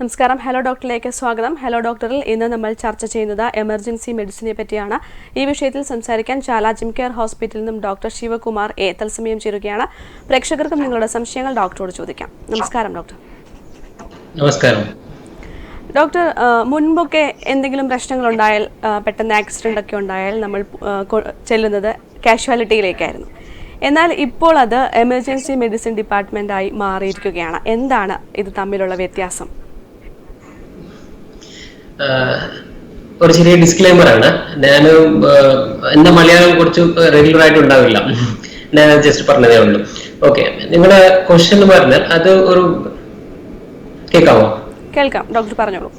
നമസ്കാരം. ഹലോ ഡോക്ടറിലേക്ക് സ്വാഗതം. ഹലോ ഡോക്ടറിൽ ഇന്ന് നമ്മൾ ചർച്ച ചെയ്യുന്നത് എമർജൻസി മെഡിസിനെ പറ്റിയാണ്. ഈ വിഷയത്തിൽ സംസാരിക്കാൻ ചാല ജിം കെയർ ഹോസ്പിറ്റലിൽ നിന്നും ഡോക്ടർ ശിവകുമാർ എ തത്സമയം ചേരുകയാണ്. പ്രേക്ഷകർക്കും നിങ്ങളുടെ സംശയങ്ങൾ ഡോക്ടറോട് ചോദിക്കാം. നമസ്കാരം ഡോക്ടർ. നമസ്കാരം ഡോക്ടർ, മുൻപൊക്കെ എന്തെങ്കിലും പ്രശ്നങ്ങൾ ഉണ്ടായാൽ, പെട്ടെന്ന് ആക്സിഡൻ്റ് ഒക്കെ ഉണ്ടായാൽ നമ്മൾ ചെല്ലുന്നത് കാഷ്വാലിറ്റിയിലേക്കായിരുന്നു. എന്നാൽ ഇപ്പോൾ അത് എമർജൻസി മെഡിസിൻ ഡിപ്പാർട്ട്മെൻറ്റായി മാറിയിരിക്കുകയാണ്. എന്താണ് ഇത് തമ്മിലുള്ള വ്യത്യാസം? ഒരു ചെറിയ ഡിസ്ക്ലെയിമർ ആണ്. ഞാൻ എന്റെ മലയാളം കുറച്ച് റെഗുലർ ആയിട്ട് ഉണ്ടാവില്ല, ഞാൻ ജസ്റ്റ് പറഞ്ഞതേ ഉള്ളൂ. ഓക്കെ, നിങ്ങളുടെ ക്വസ്റ്റ്യൻ പറഞ്ഞാൽ അത് ഒരു കേൾക്കാമോ? കേൾക്കാം ഡോക്ടർ, പറഞ്ഞോളൂ.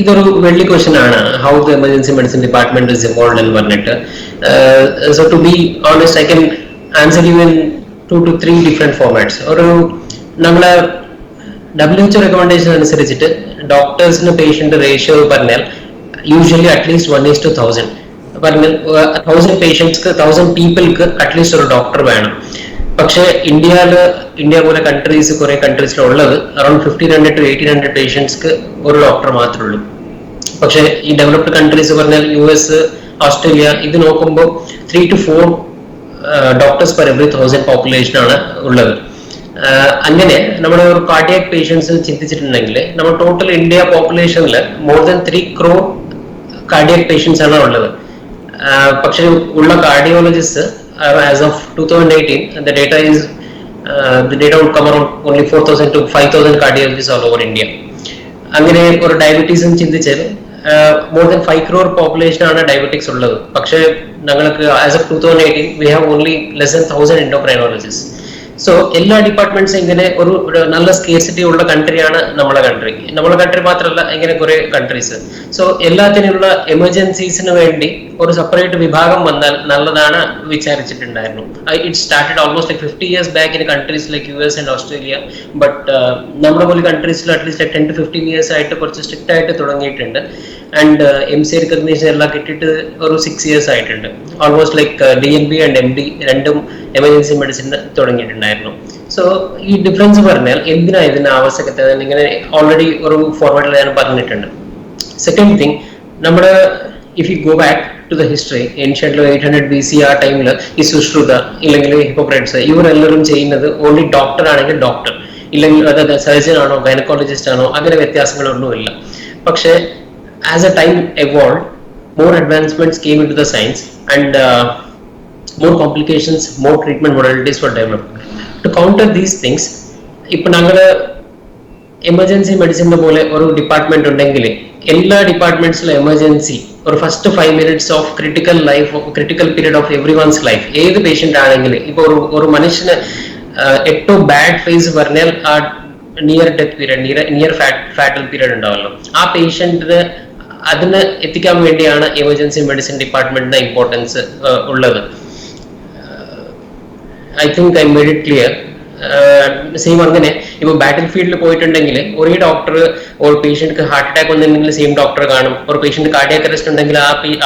ഇതൊരു വെള്ളി ക്വസ്റ്റ്യൻ ആണ്, how the emergency medicine department is involved എന്ന് പറഞ്ഞിട്ട്. So to be honest, I can answer you in 2 to 3 different formats. ഒരു നമ്മളെ WHO റെക്കമെൻഡേഷൻ അനുസരിച്ചിട്ട് ഡോക്ടേഴ്സിന് പേഷ്യന്റ് റേഷ്യോ പറഞ്ഞാൽ യൂഷ്വലി അറ്റ്ലീസ്റ്റ് 1:1000 പറഞ്ഞാൽ 1000 പേഷ്യൻസ്ക്ക് 1000 പീപ്പിൾക്ക് അറ്റ്ലീസ്റ്റ് ഒരു ഡോക്ടർ വേണം. പക്ഷെ ഇന്ത്യ പോലെ കൺട്രീസ് കുറെ കൺട്രീസിലുള്ളത് അറൌണ്ട് 1500 to 1800 പേഷ്യൻസ്ക്ക് ഒരു ഡോക്ടർ മാത്രമേ ഉള്ളൂ. പക്ഷെ ഈ ഡെവലപ്ഡ് കൺട്രീസ് പറഞ്ഞാൽ US, ഓസ്ട്രേലിയ, ഇത് നോക്കുമ്പോൾ 3 to 4 doctors per every 1000 population ആണ് ഉള്ളത്. അങ്ങനെ നമ്മുടെ ഒരു കാർഡിയാക് പേഷ്യൻസ് ചിന്തിച്ചിട്ടുണ്ടെങ്കിൽ നമ്മൾ ടോട്ടൽ ഇന്ത്യ പോപ്പുലേഷനിൽ more than 3 crore cardiac patients ആണ് ഉള്ളത്. പക്ഷെ ഉള്ള cardiologist as of 2018 the data would come around only 4000 to 5000 cardiologists all over India. അങ്ങനെ ഒരു ഡയബറ്റീസും ചിന്തിച്ചാൽ മോർ ദാൻ 5 crore പോപ്പുലേഷൻ ആണ് ഡയബറ്റിക്സ് ഉള്ളത്. പക്ഷെ ഞങ്ങൾക്ക് as of 2018 we have only less than 1000 endocrinologists. So എല്ലാ ഡിപ്പാർട്ട്മെന്റ്സും ഇങ്ങനെ ഒരു നല്ല സ്കേസിറ്റി ഉള്ള കൺട്രിയാണ് നമ്മളെ കൺട്രി മാത്രമല്ല, ഇങ്ങനെ കുറെ കൺട്രീസ്. സോ എല്ലാത്തിനുള്ള എമർജൻസീസിന് വേണ്ടി ഒരു സെപ്പറേറ്റ് വിഭാഗം വന്നാൽ നല്ലതാണ് വിചാരിച്ചിട്ടുണ്ടായിരുന്നു. It started almost like 50 years back in countries like US and Australia. But നമ്മുടെ പോലെ കൺട്രീസിൽ അറ്റ്ലീസ്റ്റ് 10 to 15 years ആയിട്ട് കുറച്ച് സ്ട്രിക്റ്റ് ആയിട്ട് തുടങ്ങിയിട്ടുണ്ട്. ആൻഡ് MC റെക്കഗ്നീഷൻ എല്ലാം കിട്ടിയിട്ട് ഒരു 6 years ആയിട്ടുണ്ട്. Almost like DNB and MD രണ്ടും എമർജൻസി മെഡിസിൻ തുടങ്ങിയിട്ടുണ്ടായിരുന്നു. സോ ഈ ഡിഫറൻസ് പറഞ്ഞാൽ എന്തിനാ ഇതിന്റെ ആവശ്യകത ഇങ്ങനെ ഓൾറെഡി ഒരു ഫോർമാറ്റിൽ ഞാൻ പറഞ്ഞിട്ടുണ്ട്. സെക്കൻഡ് തിങ്, നമ്മുടെ if you go back to the history, ancient 800 BC ആ ടൈമിൽ ഈ സുശ്രുത ഇല്ലെങ്കിൽ ഹിപ്പോക്രട്സ് ഇവരെല്ലാവരും ചെയ്യുന്നത് ഓൺലി ഡോക്ടർ ആണെങ്കിൽ ഡോക്ടർ, ഇല്ലെങ്കിൽ അതായത് സർജൻ ആണോ ഗൈനക്കോളജിസ്റ്റ് ആണോ അങ്ങനെ വ്യത്യാസങ്ങളൊന്നുമില്ല. പക്ഷെ as a time evolved, more advancements came into the science and more complications, more treatment modalities were developed. To counter these things, ഇപ്പൊ ഞങ്ങള് എമർജൻസി മെഡിസിന്റെ പോലെ ഒരു ഡിപ്പാർട്ട്മെന്റ് ഉണ്ടെങ്കിൽ എല്ലാ ഡിപ്പാർട്ട്മെന്റ്സിലും എമർജൻസി ഒരു first 5 minutes of critical period of every once life, ഏത് patient ആണെങ്കിലും ഇപ്പൊ ഒരു മനുഷ്യന് ഏറ്റവും ബാഡ് ഫേസ് പറഞ്ഞാൽ ആ near death period, near fatal period ഉണ്ടാവല്ലോ, ആ പേഷ്യന്റിന് അതിന് എത്തിക്കാൻ വേണ്ടിയാണ് എമർജൻസി മെഡിസിൻ ഡിപ്പാർട്ട്മെന്റിന്റെ ഇമ്പോർട്ടൻസ് ഉള്ളത്. I think I made it clear. Same അങ്ങനെ ഇപ്പൊ ബാറ്റിൽ ഫീൽഡിൽ പോയിട്ടുണ്ടെങ്കിൽ ഒരേ ഡോക്ടർ ഒരു പേഷ്യന്റിന് ഹാർട്ട് അറ്റാക്ക് വന്നിട്ടുണ്ടെങ്കിൽ സെയിം ഡോക്ടർ കാണും, ഒരു പേഷ്യന്റ് കാർഡിയാക് അറസ്റ്റ് ഉണ്ടെങ്കിൽ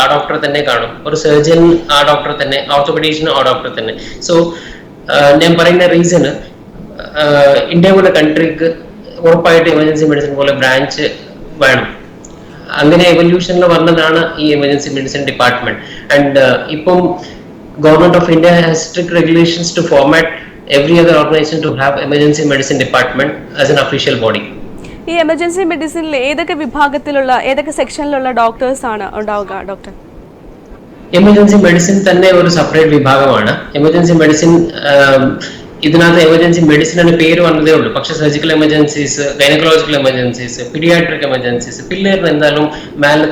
ആ ഡോക്ടർ തന്നെ കാണും, ഒരു സർജൻ ആ ഡോക്ടർ തന്നെ, ഓർത്തോപെഡീഷ്യൻ ആ ഡോക്ടർ തന്നെ. സോ ഞാൻ പറയുന്ന റീസണ് ഇന്ത്യ പോലെ കൺട്രിക്ക് ഉറപ്പായിട്ട് എമർജൻസി മെഡിസിൻ പോലെ ബ്രാഞ്ച് വേണം. അങ്ങനെ എവല്യൂഷനിൽ വന്നതാണ് ഈ എമർജൻസി മെഡിസിൻ ഡിപ്പാർട്ട്മെന്റ്. ആൻഡ് ഇപ്പം government of India has strict regulations to format every other organisation to have emergency medicine department as an official body. ഈ എമർജൻസി മെഡിസിനിൽ ഏതൊക്കെ വിഭാഗത്തിലുള്ള ഏതൊക്കെ സെക്ഷനിലുള്ള ഡോക്ടേഴ്സ് ആണ് ഉണ്ടാവുക ഡോക്ടർ? എമർജൻസി മെഡിസിൻ തന്നെ ഒരു സെപ്പറേറ്റ് വിഭാഗമാണ്. എമർജൻസി മെഡിസിൻ ഇതിനകത്ത് എമർജൻസി മെഡിസിൻ എന്ന പേര് വന്നതേ ഉള്ളൂ. പക്ഷെ surgical emergencies, gynaecological emergencies, paediatric emergencies, പിള്ളേരിന് എന്തായാലും മേലെ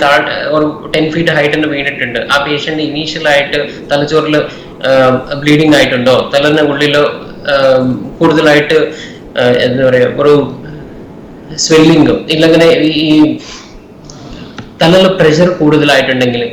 ഒരു 10 feet ഹൈറ്റിന് വീണിട്ടുണ്ട്, ആ പേഷ്യന്റ് ഇനീഷ്യൽ ആയിട്ട് തലച്ചോറിൽ ബ്ലീഡിങ് ആയിട്ടുണ്ടോ, തലന്റെ ഉള്ളിലോ കൂടുതലായിട്ട് എന്താ പറയാ ഒരു സ്വെല്ലിങ്ങോ ഇല്ലങ്ങനെ ഈ തലയിലെ പ്രഷർ കൂടുതലായിട്ടുണ്ടെങ്കിൽ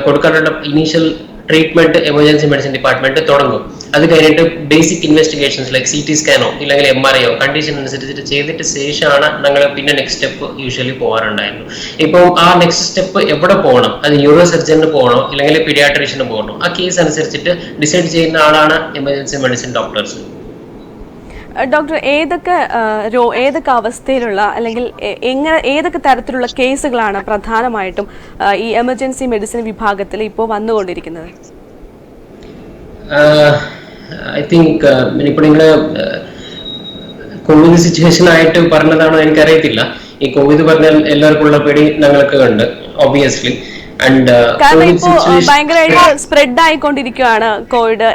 കൊടുക്കാനുള്ള initial treatment emergency medicine department തുടങ്ങും. അത് കഴിഞ്ഞിട്ട് ബേസിക് ഇൻവെസ്റ്റിഗേഷൻസ് ലൈക്ക് CT സ്കാനോ ഇല്ലെങ്കിൽ MRI കണ്ടീഷൻ അനുസരിച്ചിട്ട് ചെയ്തിട്ട് ശേഷമാണ് ഞങ്ങൾ പിന്നെ നെക്സ്റ്റ് സ്റ്റെപ്പ് യൂഷ്വലി പോകാറുണ്ടായിരുന്നു. ഇപ്പോൾ ആ നെക്സ്റ്റ് സ്റ്റെപ്പ് എവിടെ പോകണം, അത് ന്യൂറോ സർജന് പോകണോ ഇല്ലെങ്കിൽ പീഡിയാട്രീഷ്യന് പോകണോ, ആ കേസ് അനുസരിച്ചിട്ട് ഡിസൈഡ് ചെയ്യുന്ന ആളാണ് എമർജൻസി മെഡിസിൻ ഡോക്ടേഴ്സ്. ഡോക്ടർ ഏതൊക്കെ അവസ്ഥയിലുള്ള അല്ലെങ്കിൽ ഏതൊക്കെ തരത്തിലുള്ള കേസുകളാണ് പ്രധാനമായിട്ടും ഈ എമർജൻസി മെഡിസിൻ വിഭാഗത്തിൽ ഇപ്പോൾ വന്നുകൊണ്ടിരിക്കുന്നത്? ഐ തിങ്ക് ഇപ്പോൾ നിങ്ങൾ കോവിഡ് സിറ്റുവേഷൻ ആയിട്ട് പറഞ്ഞതാണോ എനിക്കറിയത്തില്ല. ഈ കോവിഡ് പറഞ്ഞാൽ എല്ലാവർക്കും ഉള്ള പേടി ഞങ്ങൾക്ക് ഉണ്ട് ഒബിയസ്ലി. കാരണം ഇപ്പോ ഭയങ്കരമായിട്ട് സ്പ്രെഡ് ആയിക്കൊണ്ടിരിക്കുകയാണ് കോവിഡ്.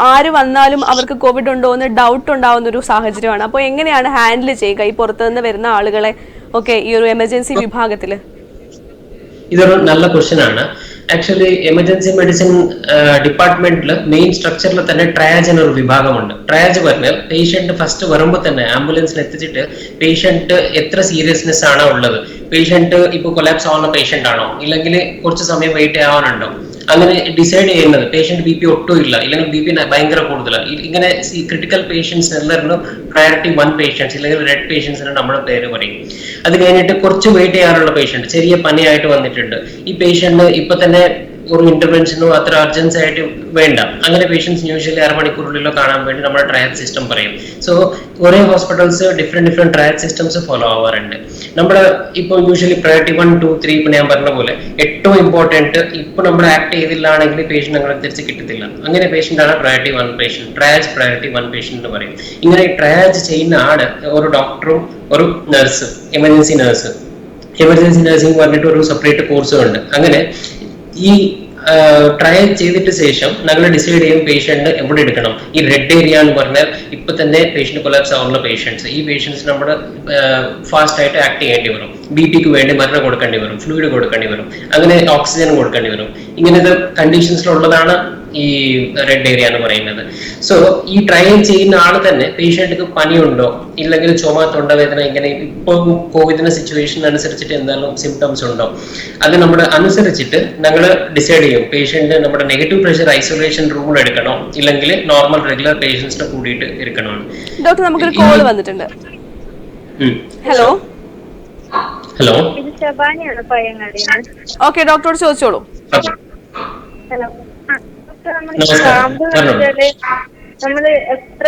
ആര് വന്നാലും അവർക്ക് കോവിഡ് ഉണ്ടോ എന്ന് ഡൗട്ട് ഉണ്ടാവുന്ന ഒരു സാഹചര്യമാണ്. അപ്പോൾ എങ്ങനെയാണ് ഹാൻഡിൽ ചെയ്യുക ഈ പുറത്തുനിന്ന് വരുന്ന ആളുകളെ ഒക്കെ ഈ ഒരു എമർജൻസി വിഭാഗത്തില്? ഇതൊരു നല്ല ക്വസ്റ്റ്യൻ ആണ്. ആക്ച്വലി എമർജൻസി മെഡിസിൻ ഡിപ്പാർട്ട്മെന്റിൽ മെയിൻ സ്ട്രക്ചറിൽ തന്നെ ട്രയാജ് എന്നൊരു വിഭാഗമുണ്ട്. ട്രയാജ് പറഞ്ഞാൽ പേഷ്യന്റ് ഫസ്റ്റ് വരുമ്പോൾ തന്നെ ആംബുലൻസിൽ എത്തിച്ചിട്ട് പേഷ്യന്റ് എത്ര സീരിയസ്നെസ് ആണോ ഉള്ളത്, പേഷ്യന്റ് ഇപ്പോൾ കൊലാപ്സ് ആവുന്ന പേഷ്യന്റ് ആണോ ഇല്ലെങ്കിൽ കുറച്ച് സമയം വെയിറ്റ് ആവാനുണ്ടോ, അങ്ങനെ ഡിസൈഡ് ചെയ്യുന്നത്. പേഷ്യന്റ് BP ഒട്ടും ഇല്ല, ഇല്ലെങ്കിൽ BP ഭയങ്കര കൂടുതലാണ്, ഇങ്ങനെ ക്രിട്ടിക്കൽ പേഷ്യൻസ് എല്ലാവരും പ്രയോറിറ്റി 1 പേഷ്യൻസ് ഇല്ലെങ്കിൽ റെഡ് പേഷ്യൻസിന് നമ്മുടെ പേര് പറയും. അത് കഴിഞ്ഞിട്ട് കുറച്ച് വെയിറ്റ് ചെയ്യാനുള്ള പേഷ്യന്റ്, ചെറിയ പനിയായിട്ട് വന്നിട്ടുണ്ട്, ഈ പേഷ്യന്റ് ഇപ്പൊ തന്നെ ഒരു ഇന്റർവെൻഷനോ അത്ര അർജൻസി ആയിട്ട് വേണ്ട, അങ്ങനെ പേഷ്യൻസ് യൂഷ്വലി അരമണിക്കൂറിലോ കാണാൻ വേണ്ടി നമ്മുടെ ട്രയൽ സിസ്റ്റം പറയും. സോ ഒരേ hospitals different triage systems follow ആവാറുണ്ട്. നമ്മുടെ ഇപ്പോൾ യൂഷ്വലി പ്രയോറിറ്റി 1, 2, 3 ഇപ്പൊ ഞാൻ പറഞ്ഞ പോലെ ഏറ്റവും ഇമ്പോർട്ടന്റ് ഇപ്പൊ നമ്മൾ ആക്ട് ചെയ്തില്ലാണെങ്കിൽ പേഷ്യന്റ് അങ്ങനെ തിരിച്ച് കിട്ടത്തില്ല. അങ്ങനെ പേഷ്യന്റ് ആണ് priority 1 patient, triage priority 1 patient എന്ന് പറയും. ഇങ്ങനെ ട്രയാജ് ചെയ്യുന്ന ആള് ഒരു ഡോക്ടറും ഒരു നഴ്സ്, എമർജൻസി നഴ്സിംഗ് പറഞ്ഞിട്ട് ഒരു സെപ്പറേറ്റ് കോഴ്സും ഉണ്ട്. അങ്ങനെ ഈ ട്രയൽ ചെയ്തിട്ട് ശേഷം ഞങ്ങൾ ഡിസൈഡ് ചെയ്യും പേഷ്യന്റ് എവിടെ എടുക്കണം. ഈ റെഡ് ഏരിയ എന്ന് പറഞ്ഞാൽ ഇപ്പൊ തന്നെ പേഷ്യന്റ് കൊലാപ്സ് ആവുന്ന പേഷ്യൻസ്, ഈ പേഷ്യൻസ് നമ്മൾ ഫാസ്റ്റ് ആയിട്ട് ആക്ട് ചെയ്യേണ്ടി വരും. BPക്ക് വേണ്ടി മരുന്ന് കൊടുക്കേണ്ടി വരും, ഫ്ലൂയിഡ് കൊടുക്കേണ്ടി വരും, അങ്ങനെ ഓക്സിജൻ കൊടുക്കേണ്ടി വരും. ഇങ്ങനത്തെ കണ്ടീഷൻസിലുള്ളതാണ് ഈ റെഡ് ഏരിയ എന്ന് പറയുന്നത്. സോ ഈ ട്രയൽ ചെയ്യുന്ന ആൾ തന്നെ പേഷ്യന്റിന് പനിയുണ്ടോ ഇല്ലെങ്കിൽ ചുമ, തൊണ്ടവേദന, ഇങ്ങനെ ഇപ്പോൾ കോവിഡിന്റെ സിറ്റുവേഷൻ അനുസരിച്ചിട്ട് എന്തെങ്കിലും സിംറ്റംസ് ഉണ്ടോ, അത് നമ്മൾ അനുസരിച്ചിട്ട് ഞങ്ങൾ ഡിസൈഡ് ചെയ്യും പേഷ്യന്റ് നമ്മുടെ നെഗറ്റീവ് പ്രഷർ ഐസൊലേഷൻ റൂമിൽ എടുക്കണോ ഇല്ലെങ്കിൽ നോർമൽ റെഗുലർ പേഷ്യൻസിനെ കൂടിയിട്ട് ഇരിക്കണോ. ഡോക്ടർ നമുക്കൊരു കോൾ വന്നിട്ടുണ്ട്. ഹലോ ഇത് ശബാനിയാണ് പയ്യങ്ങാടിയാണ്. ഓക്കെ, ഡോക്ടറോട് ചോദിച്ചോളൂ. ഹലോ, നമ്മള് എത്ര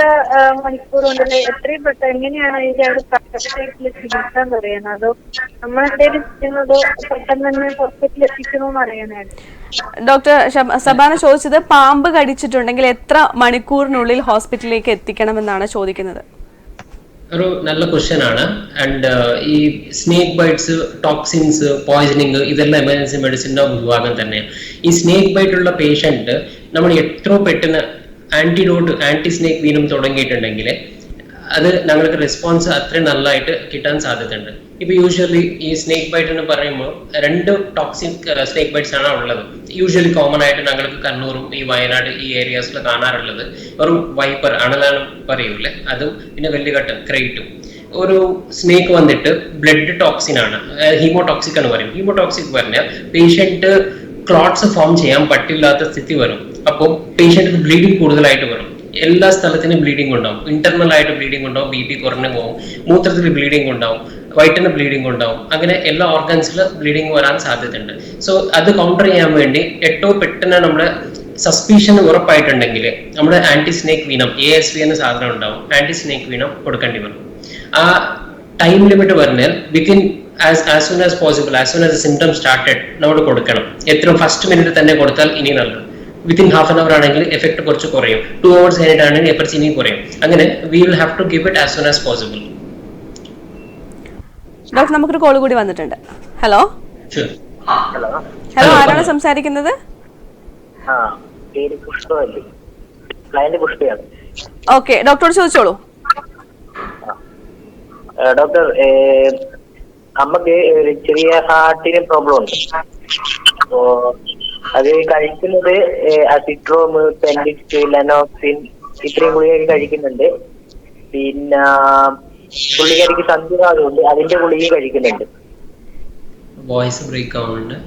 മണിക്കൂർ കൊണ്ടല്ലേ എത്രയും പെട്ടെന്ന് എങ്ങനെയാണ് അതിന്റെ അവിടെ കറക്റ്റായിട്ടുള്ള ചികിത്സ എന്ന് പറയുന്നത്, അതോ നമ്മളെന്തെങ്കിലും ചെയ്യുന്നതോ പെട്ടെന്ന് തന്നെ ഹോസ്പിറ്റലിൽ എത്തിക്കണോന്ന് അറിയാനായിരുന്നു. ഡോക്ടർ സബാന ചോദിച്ചത് പാമ്പ് കടിച്ചിട്ടുണ്ടെങ്കിൽ എത്ര മണിക്കൂറിനുള്ളിൽ ഹോസ്പിറ്റലിലേക്ക് എത്തിക്കണമെന്നാണ് ചോദിക്കുന്നത്. ഒരു നല്ല ക്വസ്റ്റ്യൻ ആണ്. ആൻഡ് ഈ സ്നേക്ക് ബൈറ്റ്സ്, ടോക്സിൻസ്, പോയിസണിങ് ഇതെല്ലാം എമർജൻസി മെഡിസിൻ്റെ വിഭാഗം തന്നെയാണ്. ഈ സ്നേക്ക് ബൈറ്റ് ഉള്ള പേഷ്യന്റ് നമ്മൾ എത്ര പെട്ടെന്ന് ആന്റി സ്നേക്ക് വീനം തുടങ്ങിയിട്ടുണ്ടെങ്കിൽ അത് ഞങ്ങൾക്ക് റെസ്പോൺസ് അത്രയും നല്ലതായിട്ട് കിട്ടാൻ സാധ്യതയുണ്ട്. ഇപ്പൊ യൂഷ്വലി ഈ സ്നേക്ക് ബൈറ്റ് എന്ന് പറയുമ്പോൾ 2 ടോക്സിക് സ്നേക്ക് ബൈറ്റ്സ് ആണ് ഉള്ളത്. യൂഷ്വലി കോമൺ ആയിട്ട് ഞങ്ങൾക്ക് കണ്ണൂരും ഈ വയനാട് ഈ ഏരിയാസിൽ കാണാറുള്ളത് ഒരു വൈപ്പർ അണലാണ് പറയൂല്ലേ, അതും പിന്നെ വെല്ലുകട്ടൻ ക്രൈറ്റും. ഒരു സ്നേക്ക് വന്നിട്ട് ബ്ലഡ് ടോക്സിൻ ആണ്, ഹീമോടോക്സിക് എന്ന് പറയും. ഹീമോടോക്സിക് പറഞ്ഞാൽ പേഷ്യന്റ് ക്ലോട്ട്സ് ഫോം ചെയ്യാൻ പറ്റില്ലാത്ത സ്ഥിതി വരും. അപ്പോൾ പേഷ്യന്റിന് ബ്ലീഡിങ് കൂടുതലായിട്ട് വരും, എല്ലാ സ്ഥലത്തിനും ബ്ലീഡിങ് ഉണ്ടാവും, ഇന്റർണൽ ആയിട്ട് ബ്ലീഡിങ് ഉണ്ടാവും, BP കുറഞ്ഞു പോകും, മൂത്രത്തിൽ ബ്ലീഡിങ് ഉണ്ടാവും, വയറ്റിന് ബ്ലീഡിങ് ഉണ്ടാവും, അങ്ങനെ എല്ലാ ഓർഗൻസിലും ബ്ലീഡിങ് വരാൻ സാധ്യതയുണ്ട്. സോ അത് കൗണ്ടർ ചെയ്യാൻ വേണ്ടി ഏറ്റവും പെട്ടെന്ന് നമ്മുടെ സസ്പീഷൻ ഉറപ്പായിട്ടുണ്ടെങ്കിൽ നമ്മുടെ ആന്റി സ്നേക്ക് വീനം ASV എന്ന സാധനം ഉണ്ടാവും, ആന്റി സ്നേക്ക് വീനം കൊടുക്കേണ്ടി വരും. ആ ടൈം ലിമിറ്റ് പറഞ്ഞാൽ within as soon as possible, as soon as the symptoms started നമ്മൾ കൊടുക്കണം. എത്ര ഫസ്റ്റ് മിനിറ്റ് തന്നെ കൊടുത്താൽ ഇനി നല്ലത്. വിത്തിൻ ഹാഫ് ആൻ അവർ ആണെങ്കിൽ എഫക്ട് കുറച്ച് കുറയും, 2 hours കഴിഞ്ഞിട്ടാണെങ്കിൽ എഫക്ട്സ് ഇനി കുറയും. അങ്ങനെ we will have to give it as soon as possible. Doctor നമുക്കൊരു കോൾ കൂടി വന്നിട്ടുണ്ട്. ഹലോ ഹലോ, ആരാണ് സംസാരിക്കുന്നത്? ഓക്കെ, ഡോക്ടറോട് ചോദിച്ചോളൂ. ഡോക്ടർ, അമ്മക്ക് ഒരു ചെറിയ ഹാർട്ടിന് പ്രോബ്ലം ഉണ്ട്. അപ്പോ അത് കഴിക്കുന്നത് അസിട്രോം, പെൻഡിക്സ്, ലെനോക്സിൻ ഇത്രയും ഗുളികയൊക്കെ കഴിക്കുന്നുണ്ട്. പിന്നെ പുള്ളിക്കാരിക്ക് സന്ധിവാതമുണ്ട്, അതിന്റെ ഗുളിക കഴിക്കുന്നുണ്ട്. വോയിസ് ബ്രേക്ക് ആവുന്നുണ്ട്.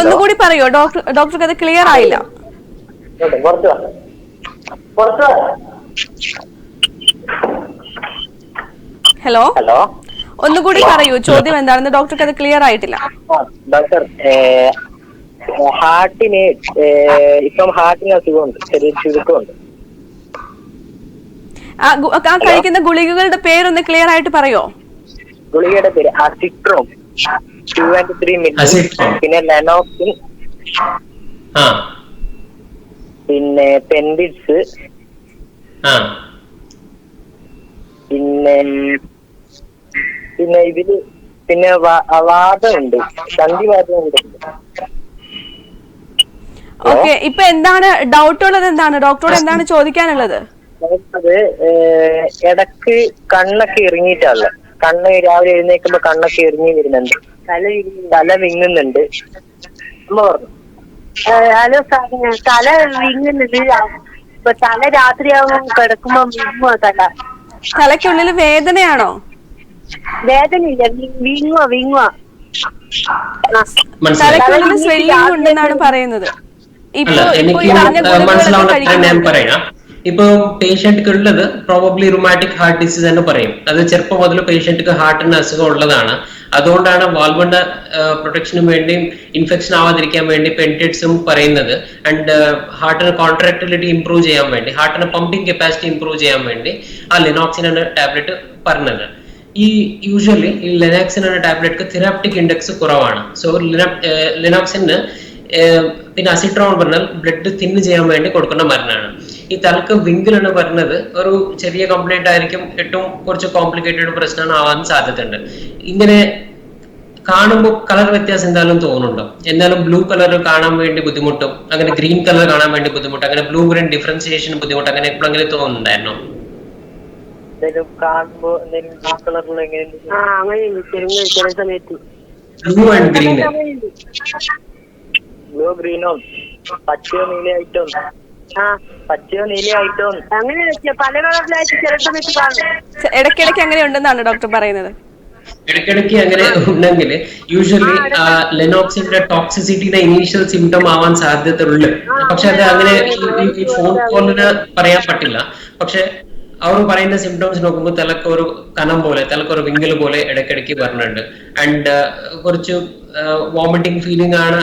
ഒന്നുകൂടി പറയോ ഡോക്ടർക്ക് അത് ക്ലിയർ ആയില്ല. ഹലോ ഹലോ, ഒന്നുകൂടി പറയൂ, ചോദ്യം എന്താണെന്ന് ഡോക്ടർക്ക് അത് ക്ലിയർ ആയിട്ടില്ല. ഡോക്ടർ, ഹാർട്ടിന് ഇപ്പം ഹാർട്ടിന് അസുഖമുണ്ട്, ചെറിയ ചുരുക്കമുണ്ട്. ആ കഴിക്കുന്ന ഗുളികകളുടെ പേരൊന്ന് ക്ലിയർ ആയിട്ട് പറയോ? ഗുളികയുടെ പേര് അസിട്രോം 2 and 3 mg, പിന്നെ ലെനോക്സിൻ, പിന്നെ പെൻഡിറ്റ്സ്, പിന്നെ ഇതില് പിന്നെ വാദമുണ്ട്, സന്ധിവാദമുണ്ട്. ഓക്കെ, ഇപ്പൊ എന്താണ് ഡൗട്ട് ഉള്ളത്? എന്താണ് ഡോക്ടറോട് എന്താണ് ചോദിക്കാനുള്ളത്? അത് ഇടക്ക് കണ്ണൊക്കെ ഇറങ്ങിയിട്ടല്ല, കണ്ണ് രാവിലെ എഴുന്നേക്കുമ്പോ കണ്ണൊക്കെ ഇറങ്ങി വരുന്നുണ്ട്, തല വിങ്ങുന്നുണ്ട്. അമ്മ പറഞ്ഞു ഹലോ സാർ, തല വിങ്ങുന്നുണ്ട്. ഇപ്പൊ തല രാത്രിയാകുമ്പോ കിടക്കുമ്പോ വിങ്ങുവാ തല. തലയ്ക്കുള്ളിൽ വേദനയാണോ? വേദനയില്ല, വിങ്ങുവാ. തലയ്ക്കുള്ളിൽ സ്വെല്ലിംഗ് ഉണ്ടെന്നാണ് പറയുന്നത്. എനിക്ക് മനസ്സിലാവുന്ന ഞാൻ പറയാം. ഇപ്പൊ പേഷ്യന്റ്ക്ക് ഉള്ളത് പ്രോബബ്ലി റുമാറ്റിക് ഹാർട്ട് ഡിസീസ് എന്ന് പറയും. അത് ചെറുപ്പം മുതൽ പേഷ്യന്റ്ക്ക് ഹാർട്ടിന് അസുഖം ഉള്ളതാണ്. അതുകൊണ്ടാണ് വാൽവിന്റെ പ്രൊട്ടക്ഷന് വേണ്ടിയും ഇൻഫെക്ഷൻ ആവാതിരിക്കാൻ വേണ്ടി പെൻറ്റിറ്റ്സും പറയുന്നത്. ആൻഡ് ഹാർട്ടിന് കോൺട്രാക്ടിലിറ്റി ഇംപ്രൂവ് ചെയ്യാൻ വേണ്ടി, ഹാർട്ടിന് പമ്പിംഗ് കപ്പാസിറ്റി ഇംപ്രൂവ് ചെയ്യാൻ വേണ്ടി ആ ലിനോക്സിൻ എന്ന ടാബ്ലറ്റ് പറഞ്ഞത്. ഈ യൂഷ്വലി ഈ ലിനാക്സിൻ എന്ന ടാബ്ലറ്റ് തെറാപ്റ്റിക് ഇൻഡെക്സ് കുറവാണ്. സോ ലിനോക്സിന് പിന്നെ അസിട്രോൺ പറഞ്ഞാൽ ബ്ലഡ് തിന്ന് ചെയ്യാൻ വേണ്ടി കൊടുക്കുന്ന മരുന്നാണ്. ഈ തലക്ക് വിങ്കിൾ എന്ന് പറയുന്നത് ഒരു ചെറിയ കംപ്ലൈന്റ് ആയിരിക്കും, ഏറ്റവും കുറച്ച് കോംപ്ലിക്കേറ്റഡ് പ്രശ്നം ആവാൻ സാധ്യതയുണ്ട്. ഇങ്ങനെ കാണുമ്പോൾ കളർ വ്യത്യാസം എന്തായാലും തോന്നുന്നുണ്ടോ? എന്നാലും ബ്ലൂ കളർ കാണാൻ വേണ്ടി ബുദ്ധിമുട്ടും, അങ്ങനെ ഗ്രീൻ കളർ കാണാൻ വേണ്ടി ബുദ്ധിമുട്ടും, അങ്ങനെ ബ്ലൂ ഗ്രീൻ ഡിഫറൻസിയേഷൻ ബുദ്ധിമുട്ട് അങ്ങനെ എപ്പോഴെങ്കിലും തോന്നുന്നുണ്ടായിരുന്നോ? ബ്ലൂ ആൻഡ് ഗ്രീൻ, ബ്ലൂ ഗ്രീനോ പച്ചയോ നീലയായിട്ടോ, പച്ചയോ നീലയായിട്ടോ, അങ്ങനെ പല കളറിലായിട്ട് ചില സമയത്ത് കാണും. ഇടയ്ക്കിടയ്ക്ക് അങ്ങനെ ഉണ്ടെന്നാണ് ഡോക്ടർ പറയുന്നത്. ഇടയ്ക്കിടയ്ക്ക് അങ്ങനെ ഉണ്ടെങ്കിൽ യൂഷ്വലി ലെനോക്സിന്റെ ടോക്സിസിറ്റിയുടെ ഇനീഷ്യൽ സിംറ്റം ആവാൻ സാധ്യതയുള്ളു. പക്ഷെ അത് അങ്ങനെ ഈ ഫോൺ കോളിന് പറയാൻ പറ്റില്ല. പക്ഷെ അവർ പറയുന്ന സിംറ്റംസ് നോക്കുമ്പോൾ തലക്കൊരു കനം പോലെ, തലക്കൊരു വിങ്കൽ പോലെ ഇടയ്ക്കിടയ്ക്ക് പറഞ്ഞിട്ടുണ്ട്. ആൻഡ് കുറച്ച് വോമിറ്റിംഗ് ഫീലിംഗ് ആണ്